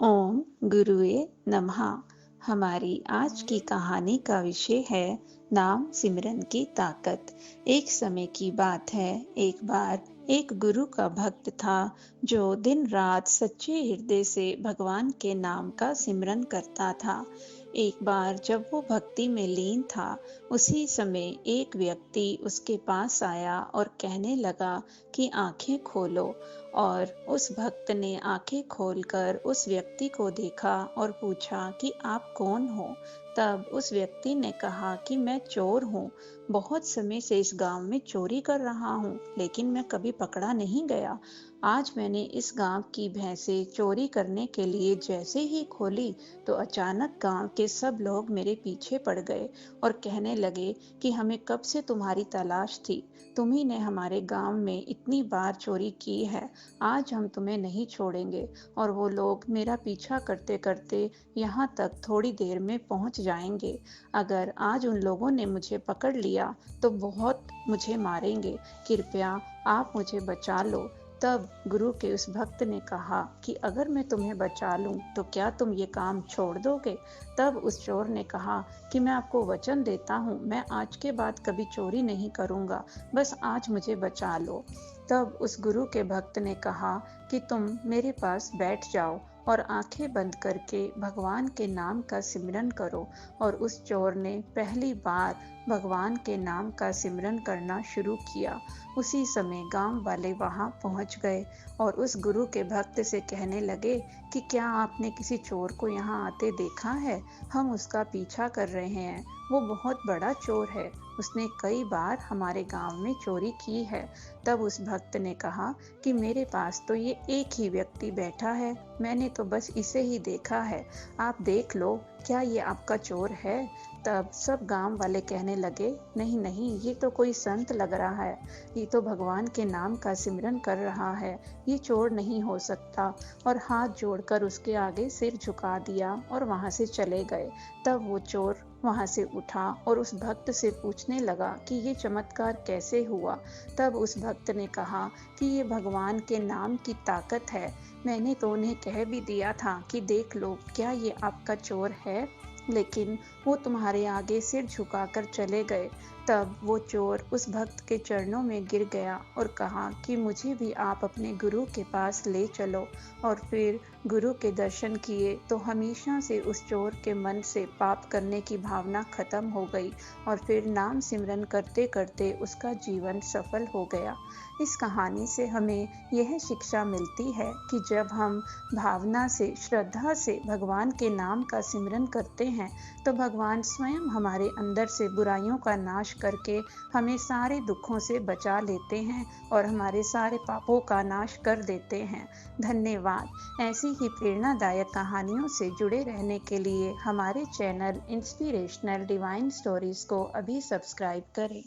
ओम गुरुए नमः। हमारी आज की कहानी का विषय है नाम सिमरन की ताकत। एक समय की बात है, एक बार एक गुरु का भक्त था जो दिन रात सच्चे हृदय से भगवान के नाम का सिमरन करता था। एक बार जब वो भक्ति में लीन था, उसी समय एक व्यक्ति उसके पास आया और कहने लगा कि आंखें खोलो। और उस भक्त ने आंखें खोलकर उस व्यक्ति को देखा और पूछा कि आप कौन हो। तब उस व्यक्ति ने कहा कि मैं चोर हूँ, बहुत समय से इस गांव में चोरी कर रहा हूँ, लेकिन मैं कभी पकड़ा नहीं गया। आज मैंने इस गांव की भैंसें चोरी करने के लिए जैसे ही खोली तो अचानक गांव के सब लोग मेरे पीछे पड़ गए और कहने लगे कि हमें कब से तुम्हारी तलाश थी, तुम्ही ने हमारे गांव में इतनी बार चोरी की है, आज हम तुम्हें नहीं छोड़ेंगे। और वो लोग मेरा पीछा करते करते यहाँ तक थोड़ी देर में पहुँच जाएंगे। अगर आज उन लोगों ने मुझे पकड़ लिया तो बहुत मुझे मारेंगे, कृपया आप मुझे बचा लो। तब गुरु के उस भक्त ने कहा कि अगर मैं तुम्हें बचा लूं तो क्या तुम ये काम छोड़ दोगे। तब उस चोर ने कहा कि मैं आपको वचन देता हूं, मैं आज के बाद कभी चोरी नहीं करूंगा, बस आज मुझे बचा लो। तब उस गुरु के भक्त ने कहा कि तुम मेरे पास बैठ जाओ और आंखें बंद करके भगवान के नाम का सिमरन करो। और उस चोर ने पहली बार भगवान के नाम का सिमरन करना शुरू किया। उसी समय गांव वाले वहां पहुंच गए और उस गुरु के भक्त से कहने लगे कि क्या आपने किसी चोर को यहाँ आते देखा है, हम उसका पीछा कर रहे हैं, वो बहुत बड़ा चोर है, उसने कई बार हमारे गांव में चोरी की है। तब उस भक्त ने कहा कि मेरे पास तो ये एक ही व्यक्ति बैठा है, मैंने तो बस इसे ही देखा है, आप देख लो, क्या ये आपका चोर है। तब सब गांव वाले कहने लगे, नहीं नहीं, ये तो कोई संत लग रहा है, ये तो भगवान के नाम का सिमरन कर रहा है, ये चोर नहीं हो सकता। और हाथ जोड़कर उसके आगे सिर झुका दिया और वहां से चले गए। तब वो चोर वहां से उठा और उस भक्त से पूछने लगा कि ये चमत्कार कैसे हुआ। तब उस भक्त ने कहा कि ये भगवान के नाम की ताकत है, मैंने तो उन्हें कह भी दिया था कि देख लो, क्या ये आपका चोर है, लेकिन वो तुम्हारे आगे सिर झुकाकर चले गए। तब वो चोर उस भक्त के चरणों में गिर गया और कहा कि मुझे भी आप अपने गुरु के पास ले चलो। और फिर गुरु के दर्शन किए तो हमेशा से उस चोर के मन से पाप करने की भावना खत्म हो गई और फिर नाम सिमरन करते करते उसका जीवन सफल हो गया। इस कहानी से हमें यह शिक्षा मिलती है कि जब हम भावना से, श्रद्धा से भगवान के नाम का सिमरन करते हैं तो भगवान स्वयं हमारे अंदर से बुराइयों का नाश करके हमें सारे दुखों से बचा लेते हैं और हमारे सारे पापों का नाश कर देते हैं। धन्यवाद। ऐसी ही प्रेरणादायक कहानियों से जुड़े रहने के लिए हमारे चैनल इंस्पिरेशनल डिवाइन स्टोरीज को अभी सब्सक्राइब करें।